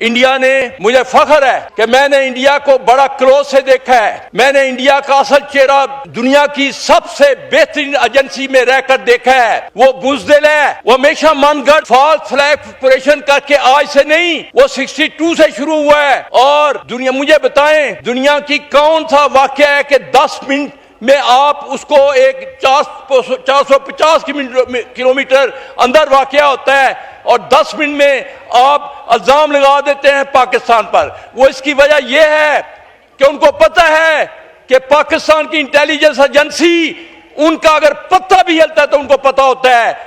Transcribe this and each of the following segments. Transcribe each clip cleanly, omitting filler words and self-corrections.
India ने, मुझे फख्र है कि मैंने इंडिया को बड़ा क्लोज से देखा है। मैंने इंडिया का असल चेहरा दुनिया की सबसे बेहतरीन एजेंसी में रहकर देखा है। वो बुज़दिल है, वो हमेशा मनगढ़ फॉल्स फ्लैग ऑपरेशन करके आज से नहीं, वो 62 से शुरू हुआ है। और दुनिया, मुझे बताएं दुनिया की कौन सा वाकया है कि 10 मिनट में आप उसको एक 450 किलोमीटर अंदर वाकया होता है और 10 मिनट में आप इल्जाम लगा देते हैं पाकिस्तान पर। वो इसकी वजह यह है कि उनको पता है कि पाकिस्तान की इंटेलिजेंस एजेंसी, उनका अगर पत्ता भी हिलता है तो उनको पता होता है।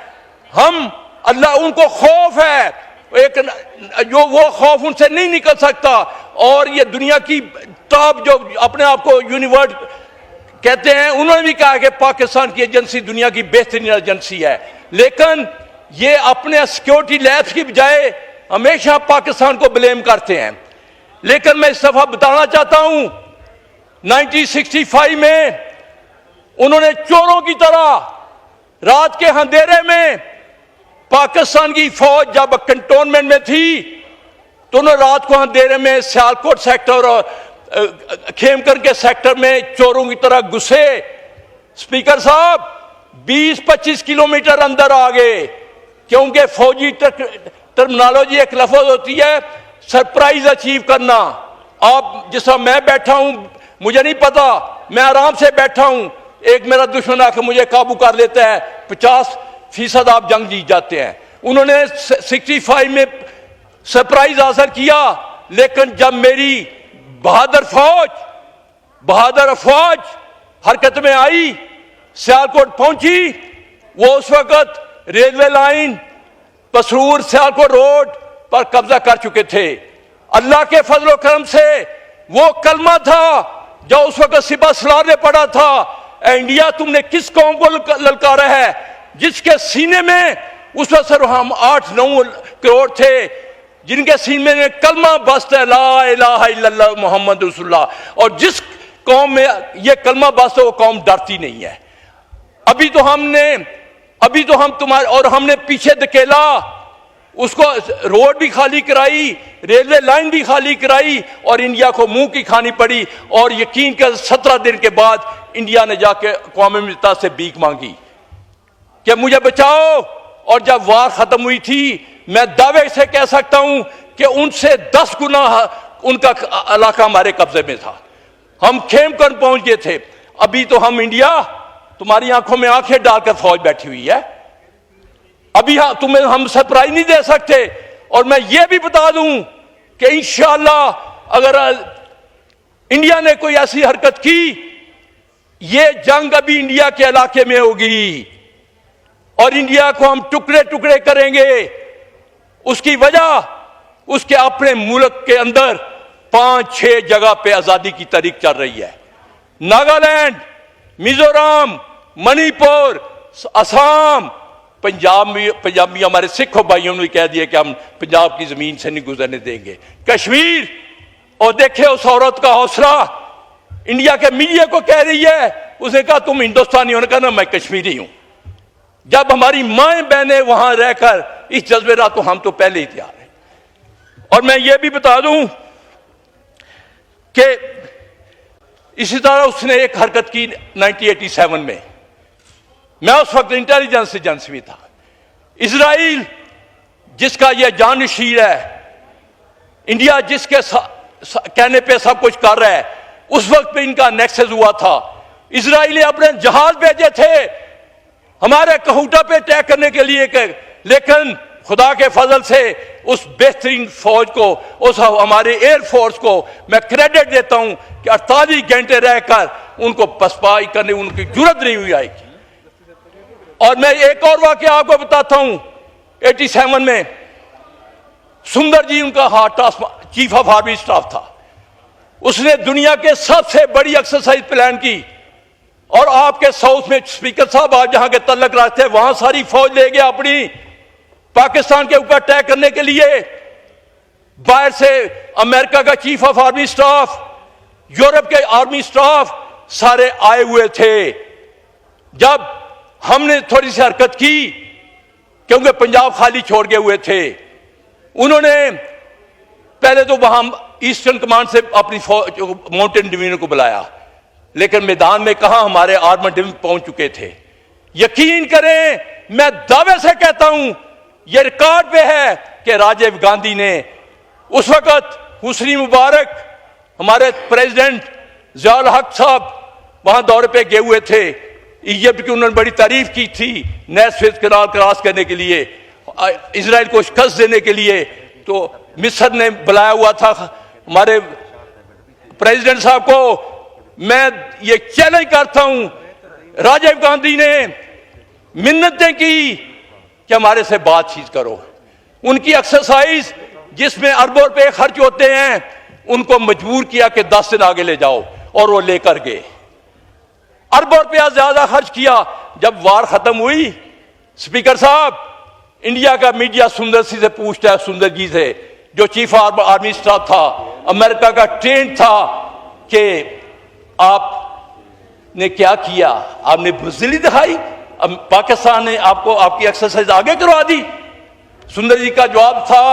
हम अल्लाह, उनको खौफ है, एक जो वो खौफ उनसे नहीं निकल सकता। और ये दुनिया की टॉप जो अपने आप को यूनिवर्स कहते हैं, उन्होंने भी कहा कि पाकिस्तान की एजेंसी दुनिया की बेहतरीन एजेंसी है। लेकिन ये अपने सिक्योरिटी लैब्स की बजाय हमेशा पाकिस्तान को ब्लेम करते हैं। लेकिन मैं इस दफा बताना चाहता हूं, 1965 में उन्होंने चोरों की तरह रात के अंधेरे में, पाकिस्तान की फौज जब कंटोनमेंट में थी तो उन्होंने रात को अंधेरे में सियालकोट सेक्टर और खेमकर के सेक्टर में चोरों की तरह घुसे। स्पीकर साहब 20-25 किलोमीटर अंदर आ गए, क्योंकि फौजी टर्मिनोलॉजी एक लफ्ज होती है सरप्राइज अचीव करना। आप जिस तरह मैं बैठा हूं, मुझे नहीं पता, मैं आराम से बैठा हूं, एक मेरा दुश्मन आकर मुझे काबू कर लेता है, 50% आप जंग जीत जाते हैं। उन्होंने 65 में सरप्राइज हासिल किया। लेकिन जब मेरी बहादुर फौज हरकत में आई, सियालकोट पहुंची, वो उस वक्त railway line Pasrur Sialkot road पर कब्जा कर चुके थे। अल्लाह के फजल करम से वो कलमा था जो उस वक्त सिपा सलार ने पढ़ा था, इंडिया तुमने किस कौम को ललकारा है, जिसके सीने में उस वक्त सिर्फ हम 8-9 करोड़ थे, जिनके सीने में कलमा बस्त है, ला इलाहा इल्लल्लाह मोहम्मद रसूलुल्लाह। और जिस कौम में ये कलमा बस्त है वो कौम डरती नहीं है। अभी तो हम तुम्हारे, और हमने पीछे धकेला, उसको रोड भी खाली कराई, रेलवे लाइन भी खाली कराई और इंडिया को मुंह की खानी पड़ी। और यकीन कर 17 दिन के बाद इंडिया ने जाके अक़वाम मुत्तहिदा से भीख मांगी कि मुझे बचाओ। और जब वार खत्म हुई थी, मैं दावे से कह सकता हूं कि उनसे 10 गुना उनका इलाका हमारे कब्जे में था। हम खेमकर पहुंच गए थे। अभी तो हम इंडिया, तुम्हारी आंखों में आंखें डालकर फौज बैठी हुई है। अभी तुम्हें हम सरप्राइज नहीं दे सकते। और मैं ये भी बता दूं कि इंशाअल्लाह अगर इंडिया ने कोई ऐसी हरकत की, ये जंग अभी इंडिया के इलाके में होगी और इंडिया को हम टुकड़े टुकड़े करेंगे। उसकी वजह, उसके अपने मुल्क के अंदर 5-6 जगह पे आजादी की तारीख चल रही है। नागालैंड, मिजोरम, मणिपुर, असम, पंजाबी हमारे सिख भाइयों ने कह दिया कि हम पंजाब की जमीन से नहीं गुजरने देंगे। कश्मीर, और देखे उस औरत का हौसला, इंडिया के मीडिया को कह रही है, उसने कहा तुम हिंदुस्तानी हो, कहा ना मैं कश्मीरी हूं। जब हमारी माएं बहनें वहां रहकर इस जज्बे रहा तो हम तो पहले ही तैयार हैं। और मैं ये भी बता दूं कि इसी तरह उसने एक हरकत की 1987 में, मैं उस वक्त इंटेलिजेंस एजेंसी में था। इजराइल जिसका यह जानशीर है, इंडिया जिसके कहने पे सब कुछ कर रहा है, उस वक्त पे इनका नेक्सस हुआ था। इजराइल ने अपने जहाज भेजे थे हमारे कहूटा पे अटैक करने के लिए, लेकिन खुदा के फजल से उस बेहतरीन फौज को, उस हमारे एयरफोर्स को मैं क्रेडिट देता हूं कि 48 घंटे रहकर उनको पसपाई करने उनकी जरूरत नहीं हुई आएगी। और मैं एक और वाकया आपको बताता हूं, 87 में सुंदर जी उनका चीफ ऑफ आर्मी स्टाफ था। उसने दुनिया के सबसे बड़ी एक्सरसाइज प्लान की और आपके साउथ में स्पीकर साहब आप जहां के तल्लक रखते हैं, वहां सारी फौज ले गया अपनी पाकिस्तान के ऊपर अटैक करने के लिए। बाहर से अमेरिका का chief of army staff, Europe के आर्मी स्टाफ सारे आए हुए थे। जब हमने थोड़ी सी हरकत की, क्योंकि पंजाब खाली छोड़ गए हुए थे, उन्होंने पहले तो वहां ईस्टर्न कमांड से अपनी फौज माउंटेन डिवीजन को बुलाया, लेकिन मैदान में कहां हमारे आर्मर डिवीजन पहुंच चुके थे। यकीन करें, मैं दावे से कहता हूं, यह रिकॉर्ड पे है कि राजीव गांधी ने उस वक्त हुस्नी मुबारक, हमारे प्रेसिडेंट जियाउल हक साहब वहां दौरे पे गए हुए थे, इजिप्ट की उन्होंने बड़ी तारीफ की थी नए सुएज कैनाल क्रॉस करने के लिए, इजराइल को शिकस्त देने के लिए। तो मिस्र ने बुलाया हुआ था हमारे प्रेसिडेंट साहब को। मैं ये चैलेंज करता हूं, राजीव गांधी ने मिन्नतें की कि हमारे से बातचीत करो। उनकी एक्सरसाइज जिसमें अरबों रुपए खर्च होते हैं, उनको मजबूर किया कि 10 दिन आगे ले जाओ, और वो लेकर गए। अरबों रुपया ज्यादा खर्च किया। जब वार खत्म हुई, स्पीकर साहब, इंडिया का मीडिया सुंदर सी से पूछता है, सुंदर जी से, जो चीफ आर्मी स्टाफ था, अमेरिका का ट्रेंड था, कि आपने क्या किया? आपने बुज़दिली दिखाई? अब पाकिस्तान ने आपको आपकी एक्सरसाइज आगे करवा दी। सुंदर जी का जवाब था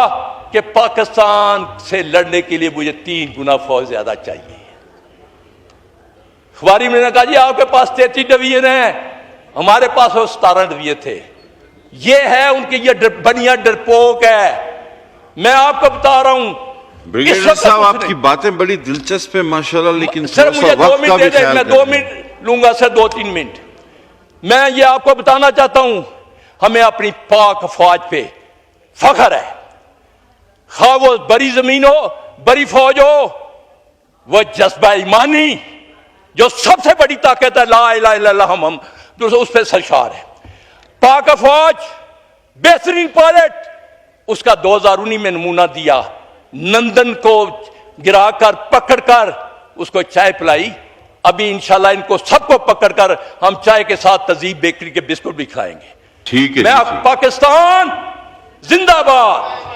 कि पाकिस्तान से लड़ने के लिए मुझे 3 गुना फौज ज्यादा चाहिए। खुबारी ने कहा, जी आपके पास 33 डिवीजन है, हमारे पास 17 डिवीजन थे। ये है उनकी, ये बनिया डरपोक है। मैं आपको बता रहा हूं, ब्रिगेडियर साहब, आपकी बातें बड़ी दिलचस्प है माशाल्लाह, लेकिन सर मुझे 2 मिनट दे दें, मैं 2 मिनट लूंगा सर, 2-3 मिनट। मैं ये आपको बताना चाहता हूं, हमें अपनी पाक फौज पे फख्र है। खा वो बड़ी जमीन हो, बड़ी फौज हो, वो जज्बा ईमानी जो सबसे बड़ी ताकत है, ला इलाहा इल्लल्लाह, हम उस पर सरशार है। पाक फौज बेहतरीन पायलट, उसका 2019 में नमूना दिया। नंदन को गिराकर पकड़कर उसको चाय पिलाई। अभी इंशाल्लाह इनको सबको पकड़कर हम चाय के साथ तजीब बेकरी के बिस्कुट भी खाएंगे। ठीक है। मैं पाकिस्तान जिंदाबाद।